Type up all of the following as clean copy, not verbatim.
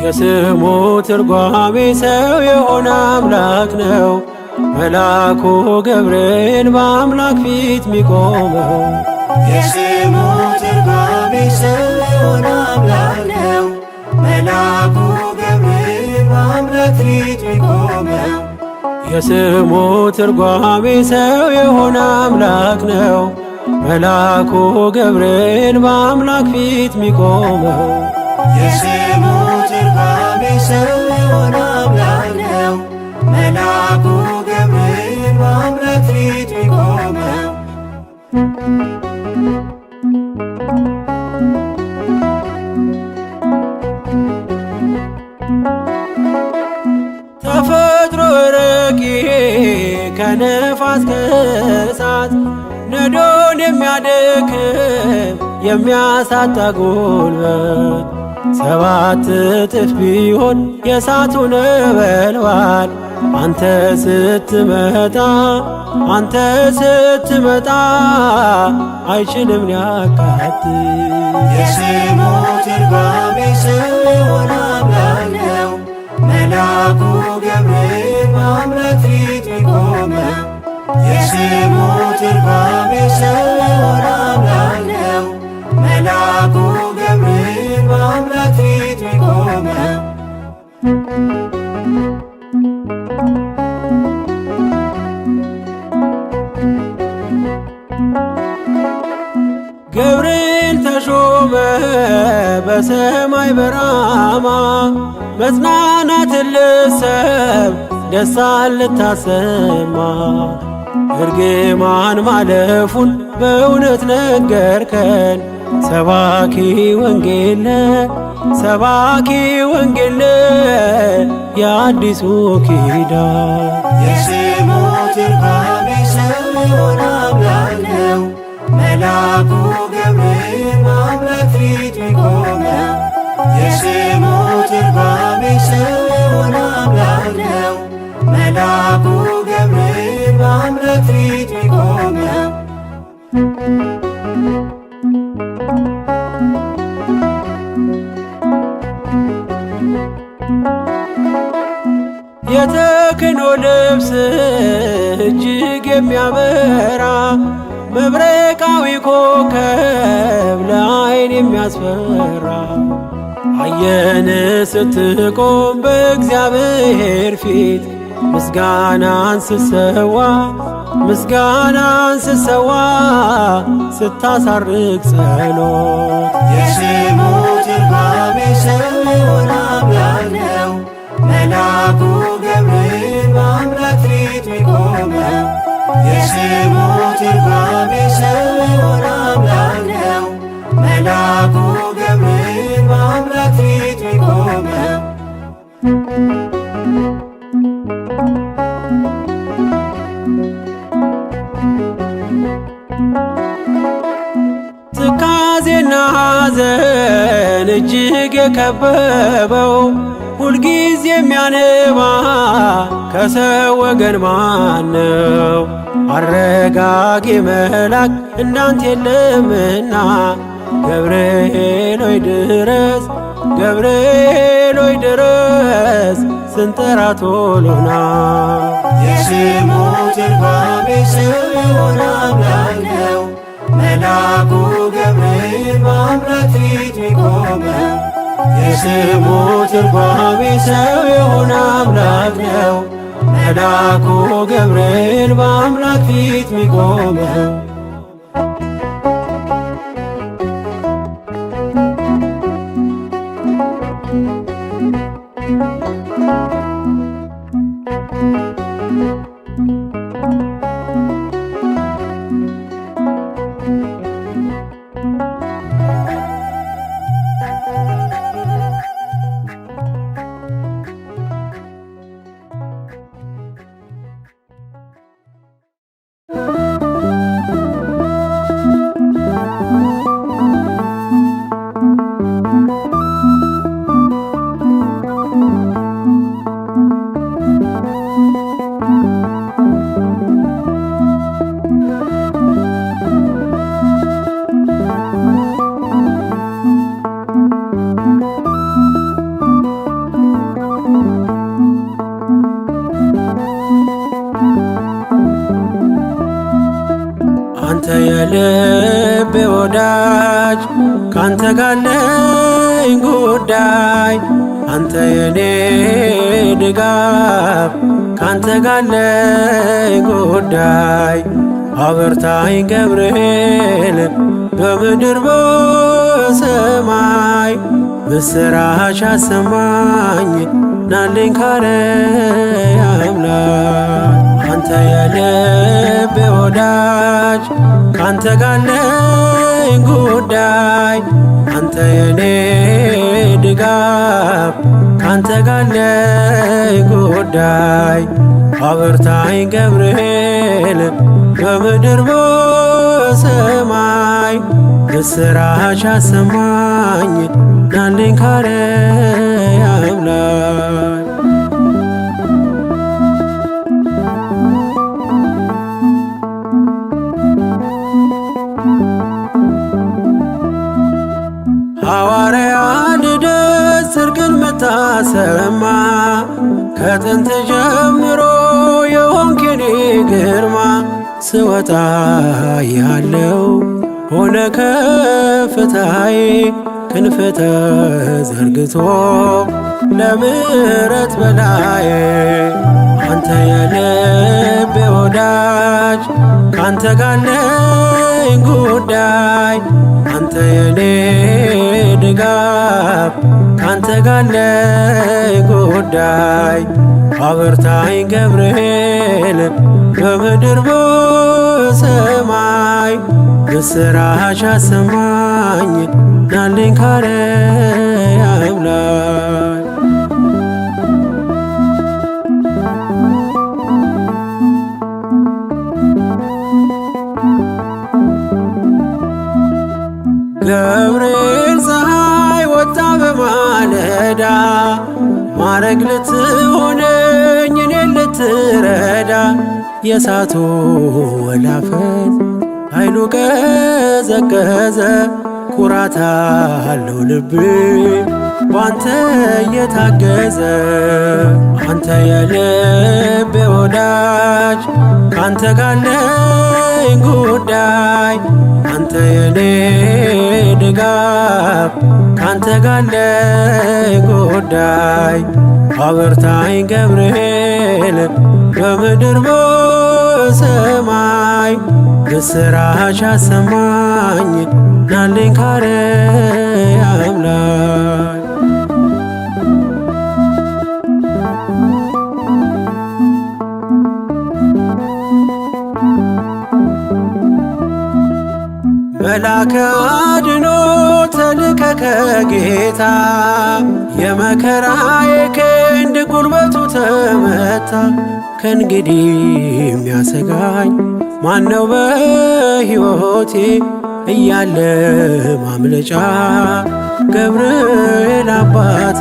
የስሙ ትርጓሜ ሰው የሆነ አምላክ ነው። መልአኩ ገብርኤል በአምላክ ፊት ሚቆመው። የስሙ ትርጓሜ ሰው የሆነ አምላክ ነው። መልአኩ ገብርኤል በአምላክ ፊት ሚቆመው። የስሙ ትርጓሜ ሰው የሆነ አምላክ ነው። መልአኩ ገብርኤል በአምላክ ፊት ሚቆመው። የስሙ ትርጓሜ ሰው የሆነ አምላክ ነው። መልአኩ ገብርኤል በአምላክ ፊት ሚቆመው። ተፈጥሮ ረቂቅ ከነፋስ ከእሳት ነዶን የሚያደክም የሚያሳጣ ጉልበት 7 እጥፍ ቢሆን የእሳቱ ነበልባል አንተ ስትመጣ አይችልም ሊያቃጥል። የስሙ ትርጓሜ ሰው የሆነ አምላክ ነው። መልአኩ ገብርኤል በአምላክ ፊት ሚቆመው። የስሙ ትርጓሜ ሰው የሆነ አምላክ ነው። መልአኩ ገብርኤል በአምላክ ፊት ሚቆመው። ገብርኤል ተሾመ በሰማይ በራማ መጽናናትን ልትሰብ ደስታን ልታሰማ እርግማን ማለፉን በእውነት ነገርከን። ሰባኪ ወንጌል የአዲሱ ኪዳን። የስሙ ትርጓሜ ሰው የሆነ አምላክ ነው። መልአኩ ገብርኤል በአምላክ ፊት ሚቆመው። የስሙ ትርጓሜ ሰው የሆነ አምላክ ነው። መልአኩ ገብርኤል በአምላክ ፊት ሚቆመው። የተክህኖ ልብስ እጅግ የሚያበራ መብረቃዊ ኮከብ ለዓይን የሚያስፈራ አየን ስትቆም በእግዚአብሔር ፊት ምስጋናን ስሰዋ ስታሳርግ ጸሎት። የስሙ ትርጓሜ ሰው የሆነ አምላክ ነው። መልአኩ ገብርኤል በአምላክ ፊት ሚቆመው። የስሙ ትርጓሜ ሰው የሆነ አምላክ ነው። መልአኩ ገብርኤል በአምላክ ፊት ሚቆመው። ትካዜና ሐዘን እጅግ የከበበው ሁልጊዜ የሚያነባ ከሰው ወገን ማነው? አረጋጊ መልአክ እንዳንተ የለምና ገብርኤል ሆይ ድረስ ስንጠራ ቶሎና። የስሙ ትርጓሜ ሰው የሆነ አምላክ ነው። መልአኩ ገብርኤል በአምላክ ፊት ሚቆመው። የስሙ ትርጓሜ ሰው የሆነ አምላክ ነው። መልአኩ ገብርኤል በአምላክ ፊት ሚቆመው። አንተ የልቤ ወዳጅ ካንተ ጋር አለኝ ጉዳይ አንተ የኔ ድጋፍ ካንተ ጋር አለኝ ጉዳይ አበርታኝ ገብርኤል በምድር በሰማይ ምስራች አሰማኝ ናልኝ ካርያም ላይ አንተ የልቤ ወዳጅ ካንተ ጋር አለኝ ጉዳይ አንተ የኔ ድጋፍ ካንተ ጋር አለኝ ጉዳይ አበርታኝ ገብርኤል በምድር በሰማይ ምስራች አሰማኝ ናልኝ ካርያም ላይ ሐዋርያ ልደት ጽድቅን ምታሰማ ከጥንት ጀምሮ የሆንክ የኔ ግርማ ስወጣ ያለው ሆነ ከፍታዬ ክንፍ ተዘርግቶ ለምሕረት በላዬ አንተ የልቤ ወዳጅ ካንተ ጋር አለኝ ጉዳይ አንተ የኔ ድጋፍ ካንተ ጋር አለኝ ጉዳይ አበርታኝ ገብርኤል በምድር በሰማይ ምስራች አሰማኝ ናልኝ ካርያም ላይ ገብርኤል ፀሐይ ወጣ በማለዳ ማረግ ልትሆነኝ እኔን ልትረዳ የእሳቱ ወላፈን ኃይሉ ቀዘቀዘ ኩራት አለው ልቤ ባንተ እየታገዘ አንተ የልቤ ወዳጅ ካንተ ጋር አለኝ ጉዳይ አንተ የኔ ድጋፍ ካንተ ጋር አለኝ ጉዳይ አበርታኝ ገብርኤል በምድር በሰማይ ምስራች አሰማኝ ናልኝ ካርያም ላይ መልአከ አድኖ ተልከ ከጌታ የመከራዬ ክንድ ጉልበቱ ተመታ ከእንግዲህ የሚያሰጋኝ ማነው በሕይወቴ እያለ ማምለጫ ገብርኤል አባቴ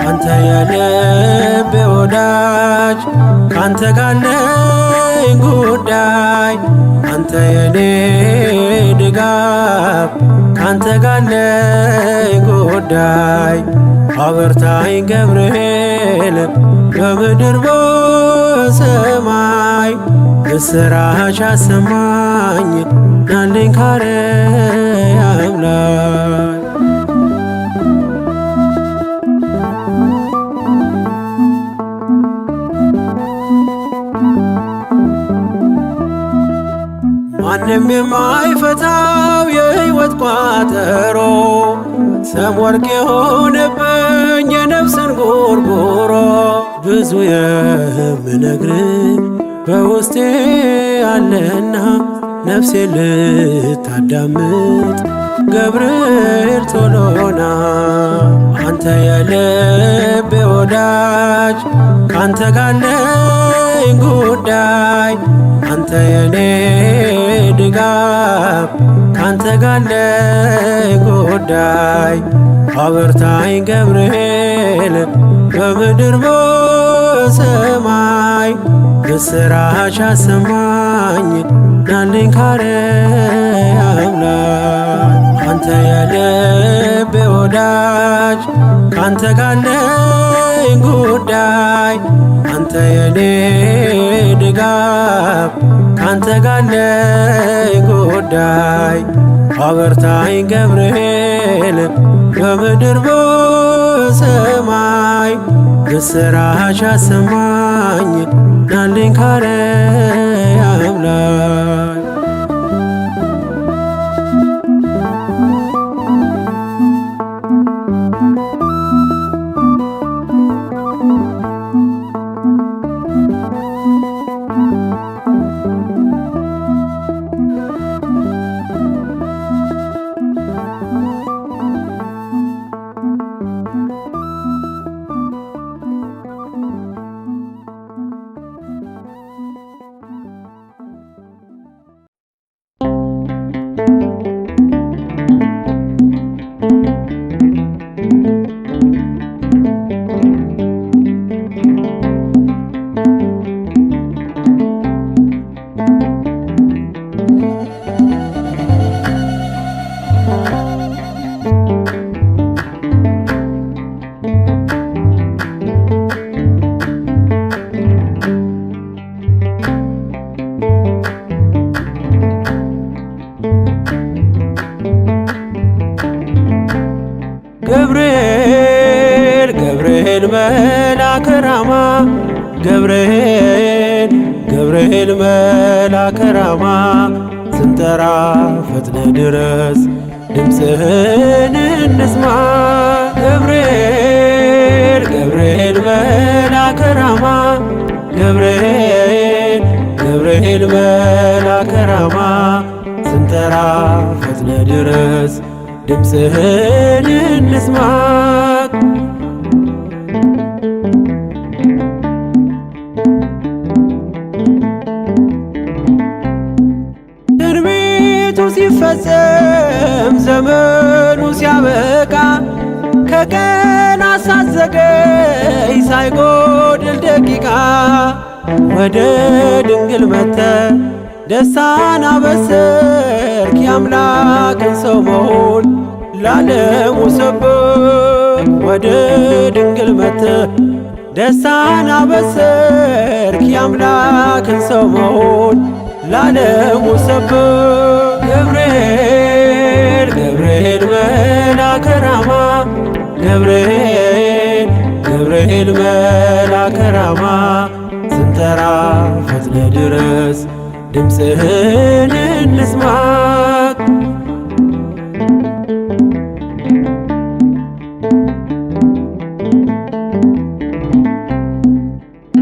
አንተ የልቤ ወዳጅ ካንተ ጋር አለኝ ጉዳይ አንተ የኔ ድጋፍ ካንተ ጋር አለኝ ጉዳይ አበርታኝ ገብርኤል በምድር በሰማይ ምስራች አሰማኝ ናልኝ ካርያም ላይ ማንም የማይፈታው የሕይወት ቋጠሮ ሰም ወርቅ የሆነብኝ የነፍስን ጎርጎሮ ብዙ የምነግርህ በውስጤ አለና ነፍሴ ልታዳምጥ ገብርኤል ቶሎና አንተ የልቤ ወዳጅ ካንተ ጋር አለኝ ጉዳይ አንተ የኔ ድጋፍ ካንተ ጋር አለኝ ጉዳይ አበርታኝ ገብርኤል በምድር በሰማይ ምስራች አሰማኝ ናልኝ ካርያም ላይ አንተ የልቤ ወዳጅ ካንተ ጋለኝ ጉዳይ አንተ የኔ ድጋፍ ካንተ ጋለኝ ጉዳይ አበርታኝ ገብርኤል በምድር በሰማይ ምስራች አሰማኝ ናልኝ ካርያም ላይ ገብርኤል ገብርኤል መልአከ ራማ ገብርኤል ገብርኤል መልአከ ራማ ስንጠራ ፈጥነ ድረስ ድምፅህን እንስማ ገብርኤል ገብርኤል መልአከ ራማ ገብርኤል ገብርኤል መልአከ ራማ ስንጠራ ፈጥነ ድረስ ድምፅህን እንስማ ትንቢቱ ሲፈጸም ዘመኑ ሲያበቃ ከቀናት ሳትዘገይ ሳይጎድል ደቂቃ ወደ ድንግል መጥተህ ደስታን አበሰርክ የአምላክን ሰው መሆን ለዓለሙ ሰበክ ወደ ድንግል መጥተህ ደስታን አበሰርክ የአምላክን ሰው መሆን ለዓለሙ ሰበክ ገብርኤል ገብርኤል መልአከ ራማ ገብርኤል ገብርኤል መልአከ ራማ ስንጠራ ፈጥነ ድረስ ድምፅህን እንስማ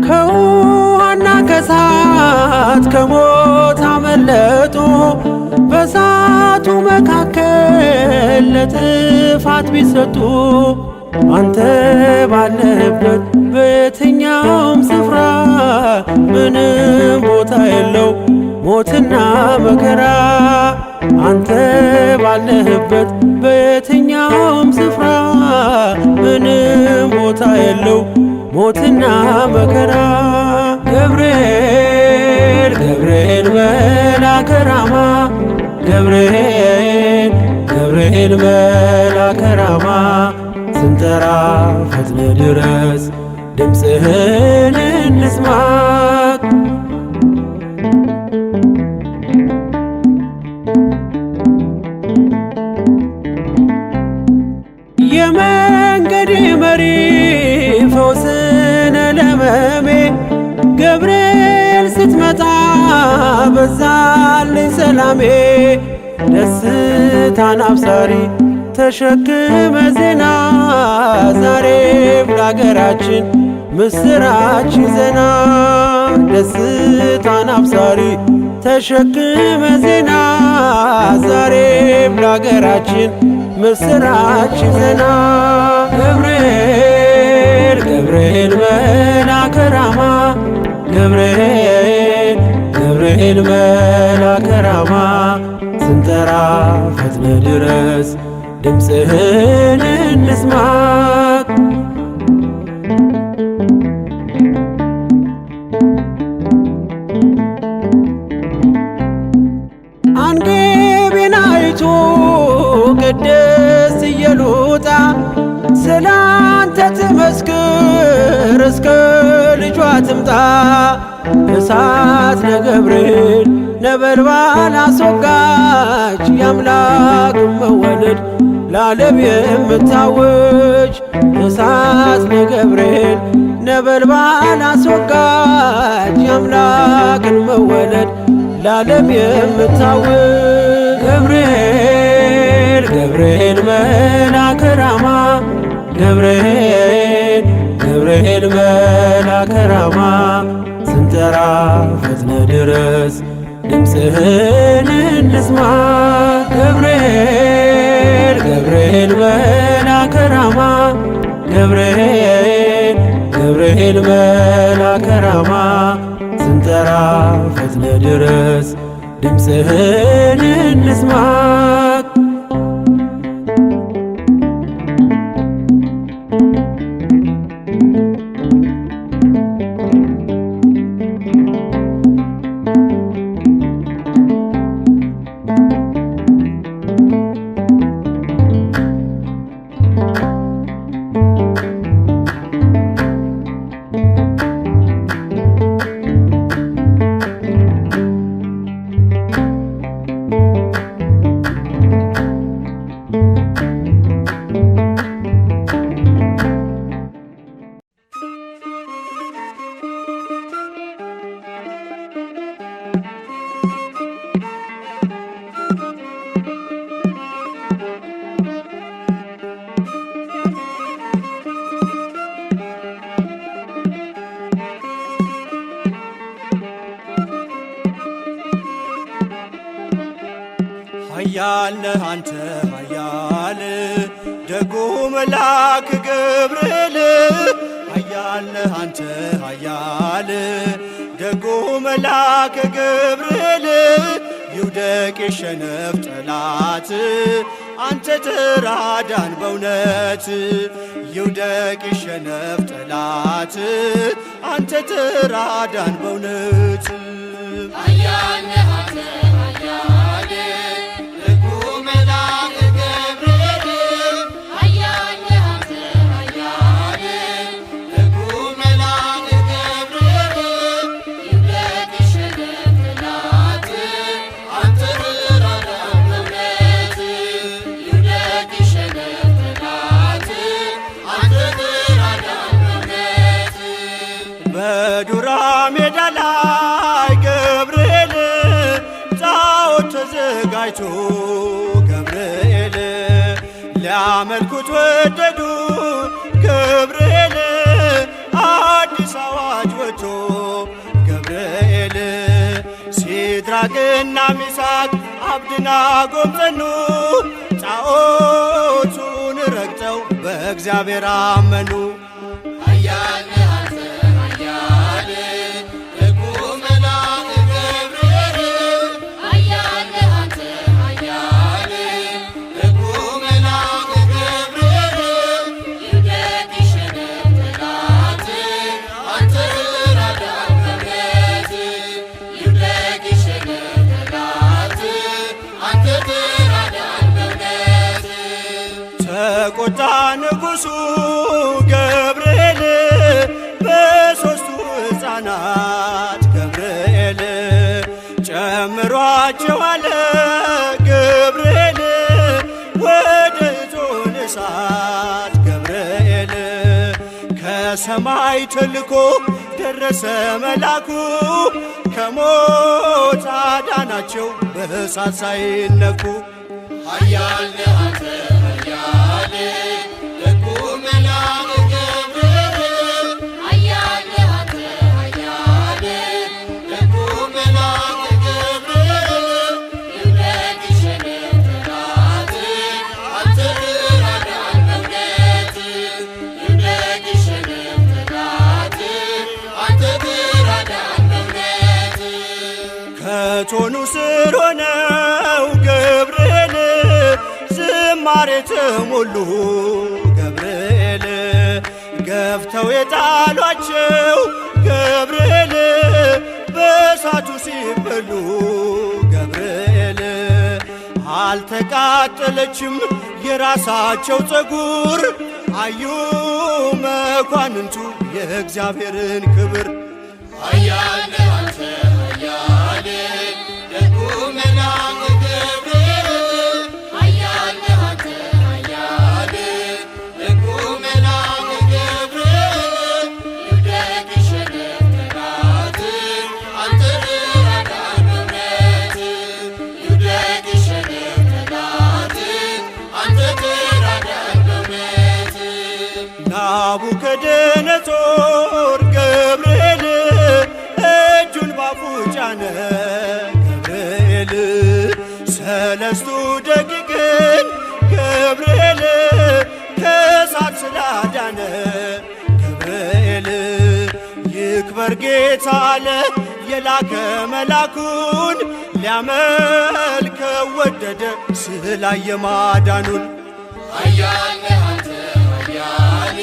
ከውሃና ከእሳት ከሞት አመለጡ በእሳቱ መካከል ለጥፋት ቢሰጡ አንተ ባለህበት በየትኛውም ስፍራ ምንም ቦታ የለው ሞትና መከራ አንተ ባለህበት በየትኛውም ስፍራ ምንም ቦታ የለው ሞትና መከራ ገብርኤል ገብርኤል መልአከ ራማ ገብርኤል ገብርኤል መልአከ ራማ ስንጠራ ፈጥነ ድረስ ድምፅህን እንስማ የመንገዴ መሪ ፈውስነ ለመሜ ገብርኤል ስትመጣ በዛልኝ ሰላሜ ደስታን አብሳሪ ተሸክመ ዜና ዛሬም ለአገራችን ምስራች ዜና ደስታን አብሳሪ ተሸክመ ዜና ዛሬም ለአገራችን ምስራች ዜና ገብርኤል ገብርኤል መልአከ ራማ ገብርኤል ገብርኤል መልአከ ራማ ስንጠራ ፈጥነ ድረስ ድምፅህን እንስማ አንጌቤን አይቱ ቅድስት ኢየሉጣ ስላንተ ትመስክር እስከ ልጇ ትምጣ። እሳት ነገብርኤል ነበልባል አስወጋች የአምላክን መወለድ ለዓለም የምታውጅ። እሳት ነገብርኤል ነበልባል አስወጋች የአምላክን መወለድ ለዓለም የምታውጅ። ገብርኤል ገብርኤል መልአከ ራማ ገብርኤል ገብርኤል መልአከ ራማ ስንጠራ ፈጥነ ድረስ ድምፅህን እንስማ። ገብርኤል ገብርኤል መልአከ ራማ ገብርኤል ገብርኤል መልአከ ራማ ስንጠራ ፈጥነ ድረስ ድምፅህን እንስማ። ኃያል ነህ አንተ ኃያል ደጉ መልአክ ገብርኤል ኃያል ነህ አንተ ኃያል ደጉ መልአክ ገብርኤል ይውደቅ ይሸነፍ ጠላት አንተ ተራዳን በእውነት ይውደቅ ይሸነፍ ጠላት አንተ ተራዳን በእውነት ኃያል ነህ አንተ ኃያል ደጉ መልአክ ገብርኤል ኃያል ነህ አንተ ኃያል ደጉ መልአክ ገብርኤል ይውደቅ ይሸነፍ ጠላት አንተ ተራዳን በእውነት ይውደቅ ይሸነፍ ጠላት አንተ ተራዳን በእውነት በዱራ ሜዳ ላይ ገብርኤል ጣዖት ተዘጋጅቶ ገብርኤል ሊያመልኩት ወደዱ ገብርኤል አዲስ አዋጅ ወጥቶ ገብርኤል ሲድራቅና ሚሳቅ አብደናጎም ጸኑ ጣዖቱን ረግጠው በእግዚአብሔር አመኑ። ኃያል ነህ አንተ ኃያል ደጉ መልአክ ገብርኤል ኃያል ነህ አንተ ኃያል ደጉ መልአክ ገብርኤል ይውደቅ ይሸነፍ ጠላት አንተ ተራዳን በእውነት ይውደቅ ይሸነፍ ጠላት አንተ ተራዳን በእውነት ተቆጣ ንጉሡ ገብርኤል በሦስቱ ሕፃናት ገብርኤል ጨምሯቸው አለ ገብርኤል ወደ እቶነ እሳት ገብርኤል ከሰማይ ተልኮ ደረሰ መላኩ ከሞት አዳናቸው በእሳት ሳይነኩ። ኃያል ነህ አንተ ኃያል ደጉ መልአክ ገብርኤል ኃያል ነህ አንተ ኃያል ደጉ መልአክ ገብርኤል ይውደቅ ይሸነፍ ጠላት አንተ ተራዳን በእውነት ይውደቅ ይሸነፍ ጠላት አንተ ተራዳን በእውነት ከቶኑ ስር ሆነው ገብርኤል ዝማሬ ተሞሉ ገብርኤል ገፍተው የጣሏቸው ገብርኤል በእሳቱ ሲበሉ ገብርኤል አልተቃጠለችም የራሳቸው ፀጉር አዩ መኳንንቱ የእግዚአብሔርን ክብር። ኃያል ነህ አንተ ኃያል ደጉ መልአክ ገብርኤል ኃያል ነህ አንተ ኃያል ደጉ መልአክ ገብርኤል ይውደቅ ይሸነፍ ጠላት አንተ ተራዳን በእውነት ይውደቅ ይሸነፍ ጠላት አንተ ተራዳን በእውነት ናቡከደነጾር ገብርኤል እጁን ባፉ ጫነ ገብርኤል ሰለስቱ ደቂቅን ገብርኤል ከእሳት ስላዳነ ገብርኤል ይክበር ጌታ አለ የላከ መላኩን ሊያመልከው ወደደ ስላየ ማዳኑን። ኃያል ነህ አንተ ኃያል